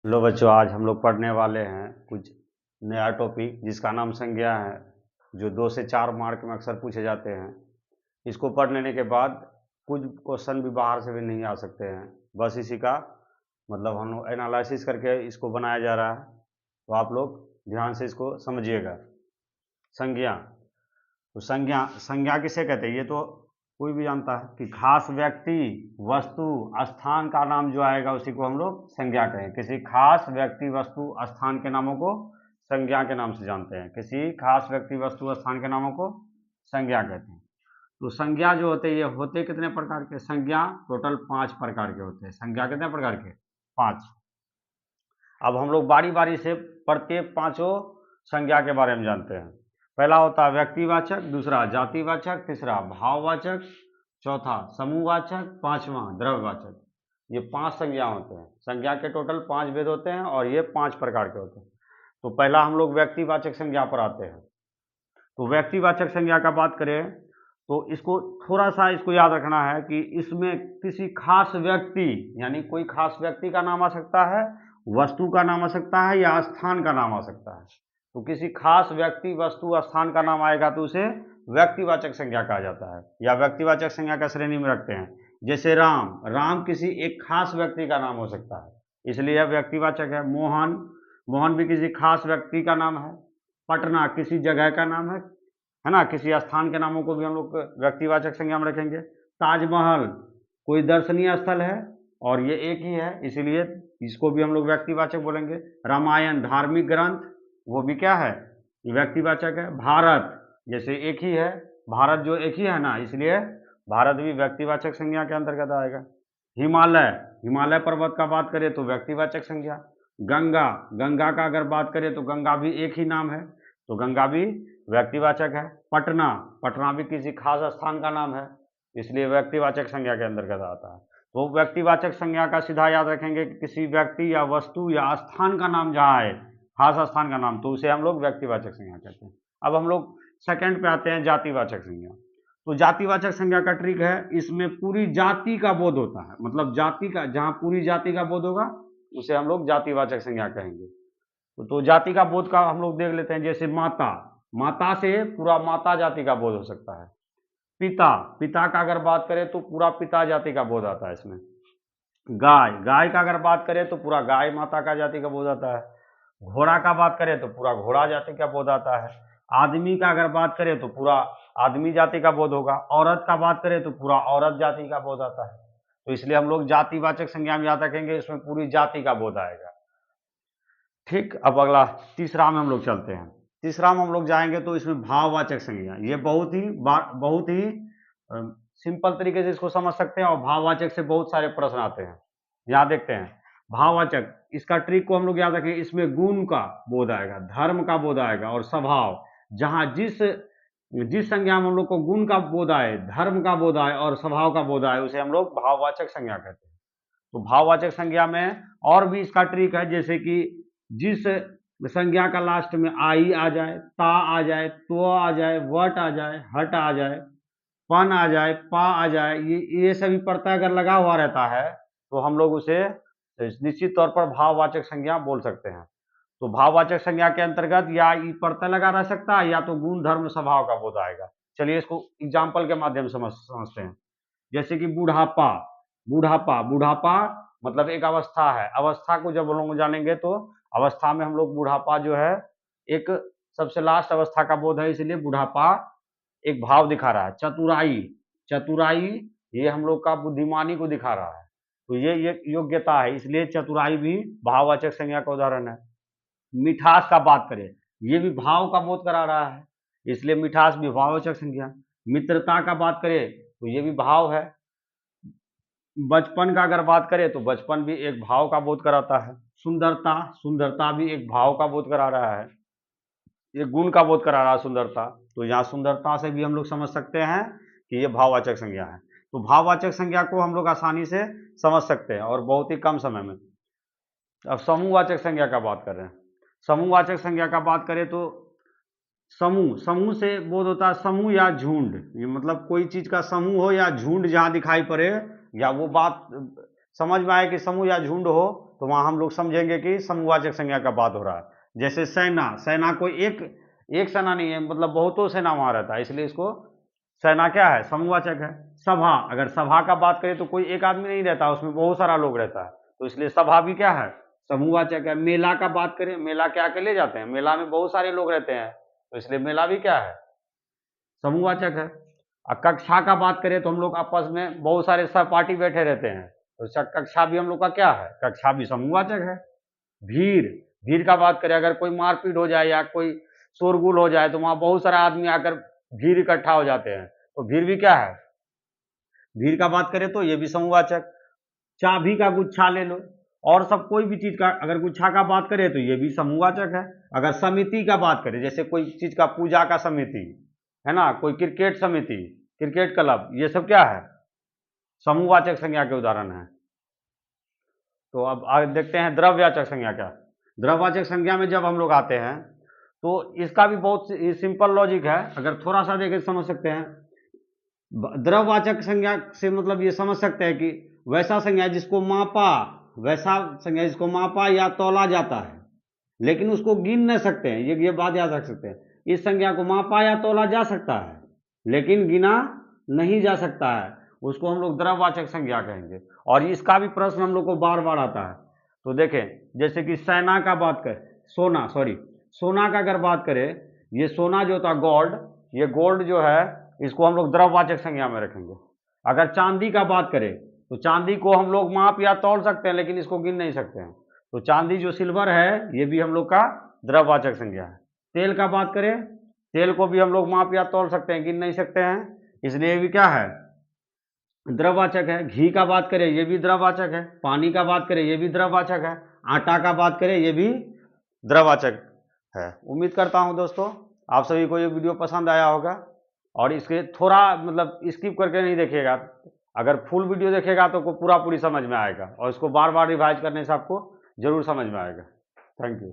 लो बच्चों, आज हम लोग पढ़ने वाले हैं कुछ नया टॉपिक जिसका नाम संज्ञा है, जो 2 से 4 मार्क में अक्सर पूछे जाते हैं। इसको पढ़ लेने के बाद कुछ क्वेश्चन भी बाहर से भी नहीं आ सकते हैं। बस इसी का मतलब हम लोग एनालिसिस करके इसको बनाया जा रहा है, तो आप लोग ध्यान से इसको समझिएगा। संज्ञा, तो संज्ञा संज्ञा किसे कहते हैं? ये तो कोई भी जानता है कि खास व्यक्ति, वस्तु, स्थान का नाम जो आएगा उसी को हम लोग संज्ञा कहें। किसी खास व्यक्ति, वस्तु, स्थान के नामों को संज्ञा के नाम से जानते हैं। किसी खास व्यक्ति, वस्तु, स्थान के नामों को संज्ञा कहते हैं। तो संज्ञा जो होते हैं, ये होते कितने प्रकार के? संज्ञा टोटल 5 प्रकार के होते हैं। संज्ञा कितने प्रकार के? 5। अब हम लोग बारी बारी से प्रत्येक पांचों संज्ञा के बारे में जानते हैं। पहला होता है व्यक्तिवाचक, दूसरा जातिवाचक, तीसरा भाववाचक, चौथा समूहवाचक, पांचवा द्रव्यवाचक। ये 5 संज्ञा होते हैं। संज्ञा के टोटल 5 भेद होते हैं और ये 5 प्रकार के होते हैं। तो पहला हम लोग व्यक्तिवाचक संज्ञा पर आते हैं। तो व्यक्तिवाचक संज्ञा का बात करें तो इसको थोड़ा सा इसको याद रखना है कि इसमें किसी खास व्यक्ति, यानी कोई खास व्यक्ति का नाम आ सकता है, वस्तु का नाम आ सकता है या स्थान का नाम आ सकता है। तो किसी खास व्यक्ति, वस्तु, स्थान का नाम आएगा तो उसे व्यक्तिवाचक संज्ञा कहा जाता है या व्यक्तिवाचक संज्ञा का श्रेणी में रखते हैं। जैसे राम, राम किसी एक खास व्यक्ति का नाम हो सकता है, इसलिए यह व्यक्तिवाचक है। मोहन, मोहन भी किसी खास व्यक्ति का नाम है। पटना किसी जगह का नाम है ना। किसी स्थान के नामों को भी हम लोग व्यक्तिवाचक संज्ञा में रखेंगे। ताजमहल कोई दर्शनीय स्थल है और ये एक ही है, इसीलिए इसको भी हम लोग व्यक्तिवाचक बोलेंगे। रामायण धार्मिक ग्रंथ, वो भी क्या है? व्यक्तिवाचक है। भारत जैसे एक ही है, भारत जो एक ही है ना, इसलिए भारत भी व्यक्तिवाचक संज्ञा के अंतर्गत आएगा। हिमालय, हिमालय पर्वत का बात करें तो व्यक्तिवाचक संज्ञा। गंगा, गंगा का अगर बात करें तो गंगा भी एक ही नाम है, तो गंगा भी व्यक्तिवाचक है। पटना, पटना भी किसी खास स्थान का नाम है, इसलिए व्यक्तिवाचक संज्ञा के अंतर्गत आता है। तो व्यक्तिवाचक संज्ञा का सीधा याद रखेंगे कि किसी व्यक्ति या वस्तु या स्थान का नाम जहाँ है, खास स्थान का नाम, तो उसे हम लोग व्यक्तिवाचक संज्ञा कहते हैं। अब हम लोग सेकंड पे आते हैं, जातिवाचक संज्ञा। तो जातिवाचक संज्ञा का ट्रिक है, इसमें पूरी जाति का बोध होता है, मतलब जाति का, जहाँ पूरी जाति का बोध होगा उसे हम लोग जातिवाचक संज्ञा कहेंगे। तो जाति का बोध का हम लोग देख लेते हैं। जैसे माता, माता से पूरा माता जाति का बोध हो सकता है। पिता, पिता का अगर बात करें तो पूरा पिता जाति का बोध आता है इसमें। गाय, गाय का अगर बात करें तो पूरा गाय माता का जाति का बोध आता है। घोड़ा का बात करें तो पूरा घोड़ा जाति का बोध आता है। आदमी का अगर बात करें तो पूरा आदमी जाति का बोध होगा। औरत का बात करें तो पूरा औरत जाति का बोध आता है। तो इसलिए हम लोग जातिवाचक संज्ञा में याद रखेंगे, इसमें पूरी जाति का बोध आएगा। ठीक, अब अगला तीसरा में हम लोग चलते हैं। तीसरा में हम लोग जाएंगे तो इसमें भाववाचक संज्ञा, ये बहुत ही सिंपल तरीके से इसको समझ सकते हैं और भाववाचक से बहुत सारे प्रश्न आते हैं। यहाँ देखते हैं भाववाचक, इसका ट्रिक को हम लोग याद रखें। इसमें गुण का बोध आएगा, धर्म का बोध आएगा और स्वभाव। जहाँ जिस जिस संज्ञा में हम लोग को गुण का बोध आए, धर्म का बोध आए और स्वभाव का बोध आए, उसे हम लोग भाववाचक संज्ञा कहते हैं। तो भाववाचक संज्ञा में और भी इसका ट्रिक है, जैसे कि जिस संज्ञा का लास्ट में आई आ जाए, ता आ जाए, तो आ जाए, वट आ जाए, हट आ जाए, पन आ जाए, पा आ जाए, ये सभी प्रत्यय अगर लगा हुआ रहता है तो हम लोग उसे निश्चित तौर पर भाववाचक संज्ञा बोल सकते हैं। तो भाववाचक संज्ञा के अंतर्गत या ई प्रत्यय लगा रह सकता है या तो गुण धर्म स्वभाव का बोध आएगा। चलिए इसको एग्जाम्पल के माध्यम से समझते हैं। जैसे कि बुढ़ापा, बुढ़ापा, बुढ़ापा मतलब एक अवस्था है। अवस्था को जब हम लोग जानेंगे तो अवस्था में हम लोग बुढ़ापा जो है एक सबसे लास्ट अवस्था का बोध है, इसलिए बुढ़ापा एक भाव दिखा रहा है। चतुराई, चतुराई ये हम लोग का बुद्धिमानी को दिखा रहा है, तो ये योग्यता है, इसलिए चतुराई भी भाववाचक संज्ञा का उदाहरण है। मिठास का बात करें, ये भी भाव का बोध करा रहा है, इसलिए मिठास भी भाववाचक संज्ञा। मित्रता का बात करें तो ये भी भाव है। बचपन का अगर बात करें तो बचपन भी एक भाव का बोध कराता है। सुंदरता, सुंदरता भी एक भाव का बोध करा रहा है, ये गुण का बोध करा रहा है सुंदरता। तो यहाँ सुंदरता से भी हम लोग समझ सकते हैं कि ये भाववाचक संज्ञा है। तो भाववाचक संज्ञा को हम लोग आसानी से समझ सकते हैं और बहुत ही कम समय में। अब समूहवाचक संज्ञा का बात कर रहे हैं। समूहवाचक संज्ञा का बात करें तो समूह, समूह से बोध होता है समूह या झुंड। ये मतलब कोई चीज का समूह हो या झुंड जहां दिखाई पड़े, या वो बात समझ में आए कि समूह या झुंड हो, तो वहाँ हम लोग समझेंगे कि समूहवाचक संज्ञा का बात हो रहा है। जैसे सेना, सेना कोई एक सेना नहीं है, मतलब बहुतों सेना वहाँ रहता है, इसलिए इसको सेना क्या है, समूहवाचक है। सभा, अगर सभा का बात करें तो कोई एक आदमी नहीं रहता, उसमें बहुत सारा लोग रहता है, तो इसलिए सभा भी क्या है, समूहवाचक है। मेला का बात करें, मेला क्या के लिए जाते हैं, मेला में बहुत सारे लोग रहते हैं, तो इसलिए मेला भी क्या है, समूहवाचक है। कक्षा का बात करें तो हम लोग आपस में बहुत सारे सहपाठी बैठे रहते हैं, तो कक्षा भी हम लोग का क्या है, कक्षा भी समूहवाचक है। भीड़, भीड़ का बात करें, अगर कोई मारपीट हो जाए या कोई शोरगुल हो जाए तो वहाँ बहुत सारा आदमी आकर भीड़ इकट्ठा हो जाते हैं, तो भीड़ भी क्या है, भीड़ का बात करें तो ये भी समूहवाचक। चाबी का गुच्छा ले लो, और सब कोई भी चीज का अगर गुच्छा का बात करें तो ये भी समूहवाचक है। अगर समिति का बात करें, जैसे कोई चीज का पूजा का समिति है ना, कोई क्रिकेट समिति, क्रिकेट क्लब, ये सब क्या है, समूहवाचक संज्ञा के उदाहरण है। तो अब आगे देखते हैं द्रव्यवाचक संज्ञा क्या। द्रव्यवाचक संज्ञा में जब हम लोग आते हैं तो इसका भी बहुत सिंपल लॉजिक है, अगर थोड़ा सा देखें समझ सकते हैं। द्रव्यवाचक संज्ञा से मतलब ये समझ सकते हैं कि वैसा संज्ञा जिसको मापा, वैसा संज्ञा जिसको मापा या तौला जाता है, लेकिन उसको गिन नहीं सकते हैं, ये बात याद रख सकते हैं। इस संज्ञा को मापा या तौला जा सकता है, लेकिन गिना नहीं जा सकता है, उसको हम लोग द्रव्यवाचक संज्ञा कहेंगे। और इसका भी प्रश्न हम लोग को बार बार आता है। तो देखें, जैसे कि सेना का बात करें, सोना का अगर बात करें, ये सोना जो था गोल्ड, ये गोल्ड जो है इसको हम लोग द्रव्यवाचक संज्ञा में रखेंगे। अगर चांदी का बात करें तो चांदी को हम लोग माप या तौल सकते हैं, लेकिन इसको गिन नहीं सकते हैं, तो चांदी जो सिल्वर है ये भी हम लोग का द्रव्यवाचक संज्ञा है। तेल का बात करें, तेल को भी हम लोग माप या तौल सकते हैं, गिन नहीं सकते हैं, इसलिए ये भी क्या है, द्रव्यवाचक है। घी का बात करें ये भी द्रव्यवाचक है। पानी का बात करें ये भी द्रव्यवाचक है। आटा का बात करें ये भी द्रव्यवाचक है। उम्मीद करता हूं दोस्तों आप सभी को ये वीडियो पसंद आया होगा, और इसके थोड़ा मतलब स्किप करके नहीं देखिएगा, अगर फुल वीडियो देखेगा तो पूरी समझ में आएगा, और इसको बार बार रिवाइज करने से आपको जरूर समझ में आएगा। Thank you.